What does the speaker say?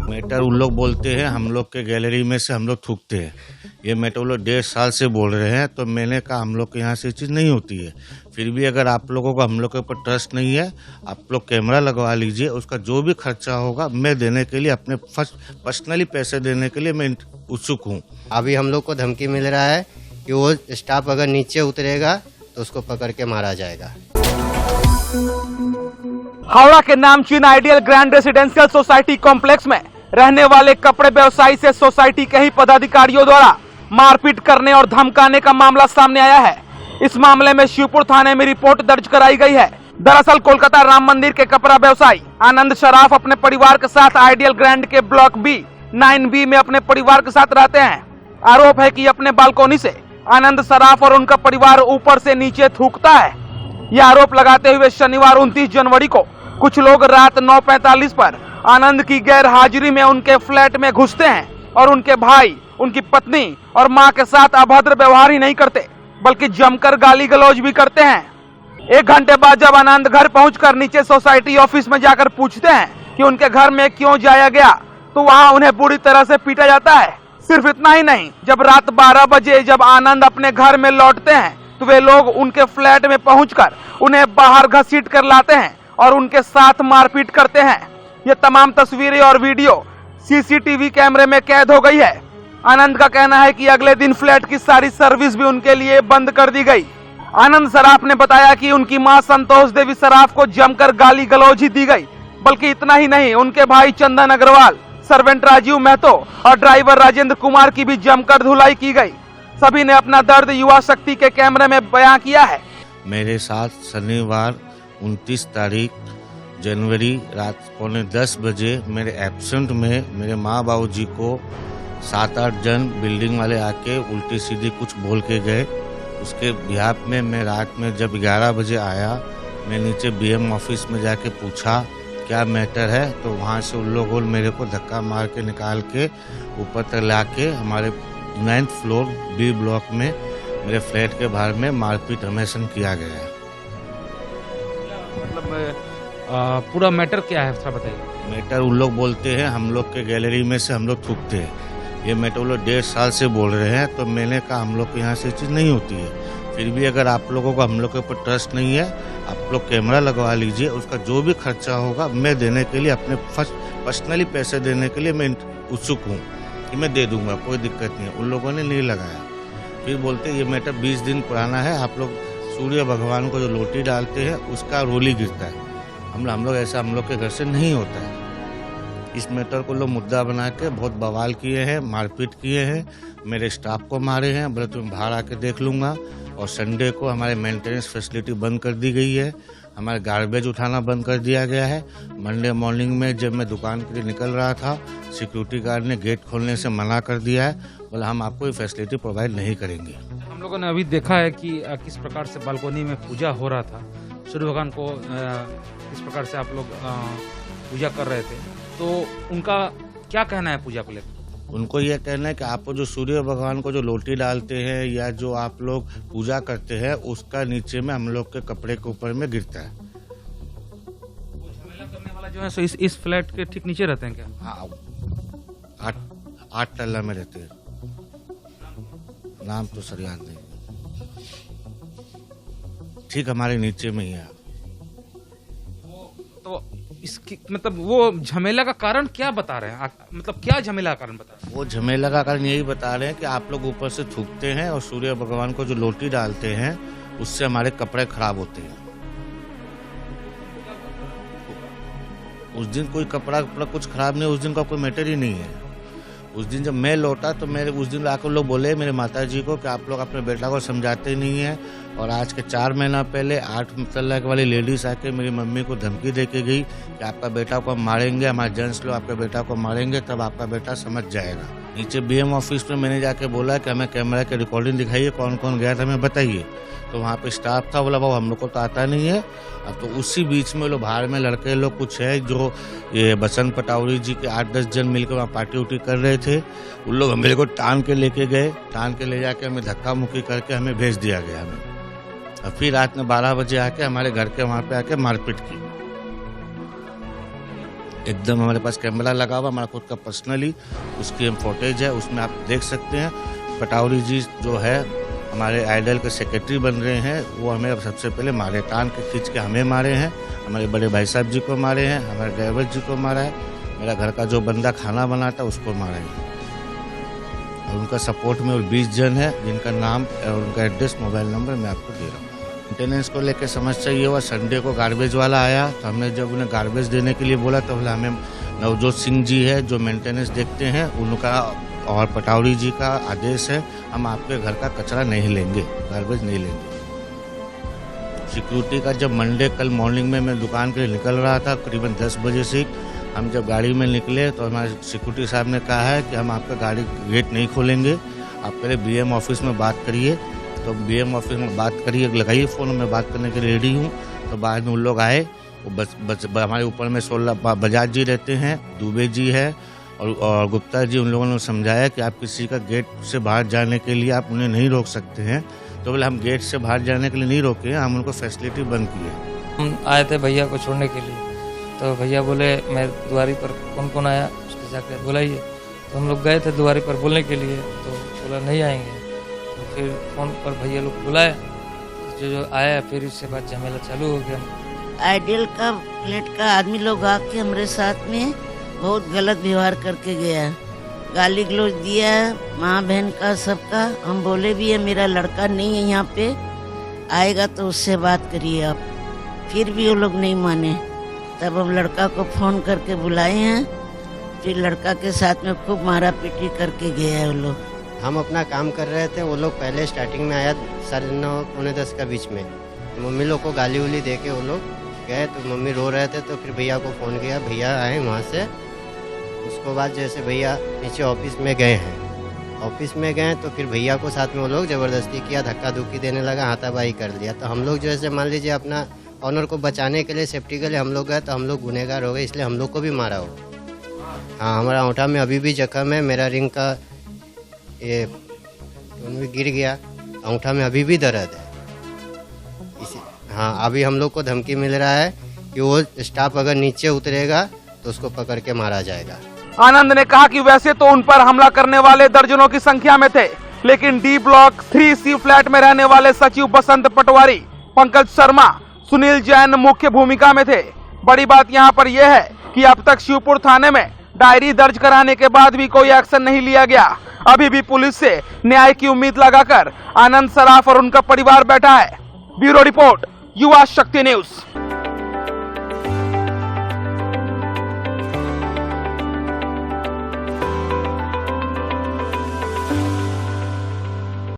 Matter उन लोग बोलते हैं, हम लोग के गैलरी में से हम लोग थूकते हैं। ये मैटर वो लोग 1.5 साल से बोल रहे हैं, तो मैंने कहा हम लोग के यहाँ से चीज़ नहीं होती है। फिर भी अगर आप लोगों को हम लोग के ऊपर ट्रस्ट नहीं है, आप लोग कैमरा लगवा लीजिए, उसका जो भी खर्चा होगा मैं देने के लिए, अपने पर्सनली पैसे देने के लिए मैं उत्सुक हूँ। अभी हम लोग को धमकी मिल रहा है कि वो स्टाफ अगर नीचे उतरेगा तो उसको पकड़ के मारा जाएगा। हावड़ा के नामचीन ideal grand residential society complex में रहने वाले कपड़े व्यवसायी से सोसाइटी के ही पदाधिकारियों द्वारा मारपीट करने और धमकाने का मामला सामने आया है। इस मामले में शिवपुर थाने में रिपोर्ट दर्ज कराई गई है। दरअसल कोलकाता राम मंदिर के कपड़ा व्यवसायी आनंद शराफ अपने परिवार के साथ आइडियल ग्रैंड के ब्लॉक बी 9B में अपने परिवार के साथ रहते हैं। आरोप है कि अपने बालकोनी से आनंद शराफ और उनका परिवार ऊपर से नीचे थूकता है। यह आरोप लगाते हुए शनिवार 29 जनवरी को कुछ लोग रात 9:45 पर आनंद की गैर हाजिरी में उनके फ्लैट में घुसते हैं और उनके भाई, उनकी पत्नी और मां के साथ अभद्र व्यवहार ही नहीं करते बल्कि जमकर गाली गलौज भी करते हैं। 1 घंटे बाद जब आनंद घर पहुंचकर नीचे सोसाइटी ऑफिस में जाकर पूछते हैं कि उनके घर में क्यों जाया गया, तो वहां उन्हें बुरी तरह से पीटा जाता है। सिर्फ इतना ही नहीं, जब रात 12 बजे जब आनंद अपने घर में लौटते हैं तो वे लोग उनके फ्लैट में पहुंचकर उन्हें बाहर घसीट कर लाते हैं और उनके साथ मारपीट करते हैं। ये तमाम तस्वीरें और वीडियो सीसीटीवी कैमरे में कैद हो गई है। आनंद का कहना है कि अगले दिन फ्लैट की सारी सर्विस भी उनके लिए बंद कर दी गई। आनंद शराफ ने बताया कि उनकी मां संतोष देवी शराफ को जमकर गाली गलौज ही दी गई, बल्कि इतना ही नहीं, उनके भाई चंदन अग्रवाल, सर्वेंट राजीव महतो और ड्राइवर राजेंद्र कुमार की भी जमकर धुलाई की गई। सभी ने अपना दर्द युवा शक्ति के कैमरे में बयां किया है। मेरे साथ शनिवार 29 तारीख जनवरी रात 9:45 बजे मेरे एब्सेंट में मेरे माँ बाबू जी को 7-8 जन बिल्डिंग वाले आके उल्टी सीधी कुछ बोल के गए। उसके बिहाफ में मैं रात में जब 11 बजे आया, मैं नीचे BM ऑफिस में जाके पूछा क्या मैटर है, तो वहाँ से उन लोगों ने मेरे को धक्का मार के निकाल के ऊपर तक ला के हमारे 9th फ्लोर B ब्लॉक में मेरे फ्लैट के बाहर में मारपीट हमेशन किया गया है। मतलब पूरा मैटर क्या है थोड़ा बताइए। मैटर उन लोग बोलते हैं, हम लोग के गैलरी में से हम लोग थूकते हैं। ये मैटर वो लोग 1.5 साल से बोल रहे हैं, तो मैंने कहा हम लोग के यहाँ से चीज़ नहीं होती है। फिर भी अगर आप लोगों को हम लोग के ऊपर ट्रस्ट नहीं है, आप लोग कैमरा लगवा लीजिए, उसका जो भी खर्चा होगा मैं देने के लिए, अपने पर्सनली पैसे देने के लिए मैं उत्सुक हूँ कि मैं दे दूंगा, कोई दिक्कत नहीं है। उन लोगों ने नहीं लगाया। फिर बोलते ये मैटर 20 दिन पुराना है, आप लोग सूर्य भगवान को जो लोटी डालते हैं उसका रोली गिरता है। हम लोग ऐसा हम लोग के घर से नहीं होता है। इस मैटर को लोग मुद्दा बना के बहुत बवाल किए हैं, मारपीट किए हैं, मेरे स्टाफ को मारे हैं, बोले तुम बाहर आके देख लूँगा। और संडे को हमारे मेंटेनेंस फैसिलिटी बंद कर दी गई है, हमारे गार्बेज उठाना बंद कर दिया गया है। मंडे मॉर्निंग में जब मैं दुकान के लिए निकल रहा था, सिक्योरिटी गार्ड ने गेट खोलने से मना कर दिया है, बोला हम आपको ये फैसिलिटी प्रोवाइड नहीं करेंगे। हम लोगों ने अभी देखा है कि किस प्रकार से बालकोनी में पूजा हो रहा था, सूर्य भगवान को किस प्रकार से आप लोग पूजा कर रहे थे, तो उनका क्या कहना है पूजा को लेकर? उनको यह कहना है कि आप जो सूर्य भगवान को जो लोटी डालते हैं या जो आप लोग पूजा करते हैं, उसका नीचे में हम लोग के कपड़े के ऊपर में गिरता है। झमेला करने वाला जो है सो इस फ्लैट के ठीक नीचे रहते हैं क्या? हाँ, 8 टल्ला में रहते हैं। नाम तो सर याद नहीं, ठीक हमारे नीचे में ही है। तो इसकी मतलब वो झमेला का कारण क्या बता रहे हैं, मतलब क्या झमेला का कारण बता रहे हैं? वो झमेला का कारण यही बता रहे हैं कि आप लोग ऊपर से थूकते हैं और सूर्य भगवान को जो लोटी डालते हैं उससे हमारे कपड़े खराब होते हैं। उस दिन कोई कपड़ा कुछ खराब नहीं, उस दिन का कोई मैटर ही नहीं है। उस दिन जब मैं लौटा तो मेरे उस दिन आकर लोग बोले मेरे माताजी को कि आप लोग अपने बेटा को समझाते नहीं है। और आज के 4 महीना पहले 8 तल्ला वाली लेडीज आके मेरी मम्मी को धमकी दे के गई कि आपका बेटा को हम मारेंगे, हमारे जेंट्स लोग आपके बेटा को मारेंगे, तब आपका बेटा समझ जाएगा। नीचे BM ऑफिस में मैंने जाके बोला कि हमें कैमरा की रिकॉर्डिंग दिखाइए, कौन कौन गया था हमें बताइए। तो वहाँ पे स्टाफ था, बोला बाबू हम लोग को तो आता नहीं है। अब तो उसी बीच में लोग बाहर में लड़के लोग कुछ है जो ये बसंत पटौरी जी के 8-10 जन मिलकर वहाँ पार्टी उटी कर रहे थे। उन लोग मेरे को टान के लेके गए, टान के ले जाके हमें धक्का मुक्की करके हमें भेज दिया गया हमें। और फिर रात में 12 बजे आके हमारे घर के वहाँ पे आके मारपीट की। एकदम हमारे पास कैमरा लगा हुआ, हमारा खुद का पर्सनली उसकी फुटेज है, उसमें आप देख सकते हैं। पटौरी जी जो है हमारे आइडल के सेक्रेटरी बन रहे हैं, वो हमें अब सबसे पहले मारे, टान के खींच के हमें मारे हैं, हमारे बड़े भाई साहब जी को मारे हैं, हमारे ड्राइवर जी को मारा है, मेरा घर का जो बंदा खाना बनाता उसको मारा है। और उनका सपोर्ट में 20 जन है जिनका नाम और उनका एड्रेस मोबाइल नंबर मैं आपको दे रहा हूँ। मेंटेनेंस को लेकर समस्या ये हुआ, संडे को गार्बेज वाला आया तो हमने जब उन्हें गार्बेज देने के लिए बोला तो बोला हमें नवजोत सिंह जी है जो मेंटेनेंस देखते हैं, उनका और पटौरी जी का आदेश है हम आपके घर का कचरा नहीं लेंगे, गार्बेज नहीं लेंगे। सिक्योरिटी का जब मंडे कल मॉर्निंग में मैं दुकान के लिए निकल रहा था करीबन 10 बजे से, हम जब गाड़ी में निकले तो हमारे सिक्योरिटी साहब ने कहा है कि हम आपका गाड़ी गेट नहीं खोलेंगे, आप पहले BM ऑफिस में बात करिए। तो BM ऑफिस में बात करिए, लगाइए फ़ोन, मैं बात करने के लिए रेडी हूँ। तो बाद में उन लोग आए, वो हमारे ऊपर में 16 बजाज जी रहते हैं, दुबे जी है और गुप्ता जी, उन लोगों ने समझाया कि आप किसी का गेट से बाहर जाने के लिए आप उन्हें नहीं रोक सकते हैं। तो बोले हम गेट से बाहर जाने के लिए नहीं रोके, हम उनको फैसिलिटी बंद की है। हम आए थे भैया को छोड़ने के लिए, तो भैया बोले मैं दुआरी पर कौन कौन आया उसके जाकर बुलाइए। तो हम लोग गए थे दुआरी पर बोलने के लिए, तो बोला नहीं आएंगे। तो फिर फ़ोन पर भैया लोग बुलाए, जो आया फिर इससे बाद झमेला चालू हो गया। आइडियल का फ्लैट का आदमी लोग आके हमारे साथ में बहुत गलत व्यवहार करके गया, गाली गलौज दिया, माँ बहन का सबका। हम बोले भी है मेरा लड़का नहीं है यहाँ पे, आएगा तो उससे बात करिए आप। फिर भी वो लोग नहीं माने, तब हम लड़का को फ़ोन करके बुलाए हैं, फिर लड़का के साथ में खूब मारा पीटी करके गया है वो लोग। हम अपना काम कर रहे थे, वो लोग पहले स्टार्टिंग में आया 9:30 पौने 10 का बीच में, तो मम्मी लोग को गाली उली दे के वो लोग गए। तो मम्मी रो रहे थे, तो फिर भैया को फ़ोन किया, भैया आए वहाँ से। उसको बाद जैसे भैया नीचे ऑफिस में गए हैं, ऑफिस में गए तो फिर भैया को साथ में वो लोग ज़बरदस्ती किया, धक्का धुक्की देने लगा, हाथापाई कर लिया। तो हम लोग जैसे मान लीजिए अपना ऑनर को बचाने के लिए, सेफ्टी के लिए हम लोग गए, तो हम लोग गुनहगार हो गए, इसलिए हम लोग को भी मारा हो। हाँ, हमारा अंगूठा में अभी भी जख्म है, मेरा रिंग का ये भी गिर गया, अंगूठा में अभी भी दर्द है। हाँ, अभी हम लोग को धमकी मिल रहा है कि वो स्टाफ अगर नीचे उतरेगा तो उसको पकड़ के मारा जाएगा। आनंद ने कहा कि वैसे तो उन पर हमला करने वाले दर्जनों की संख्या में थे, लेकिन D ब्लॉक 3C फ्लैट में रहने वाले सचिव बसंत पटवारी, पंकज शर्मा, सुनील जैन मुख्य भूमिका में थे। बड़ी बात यहाँ पर यह है कि अब तक शिवपुर थाने में डायरी दर्ज कराने के बाद भी कोई एक्शन नहीं लिया गया। अभी भी पुलिस से न्याय की उम्मीद लगाकर आनंद सराफ और उनका परिवार बैठा है। ब्यूरो रिपोर्ट, युवा शक्ति न्यूज।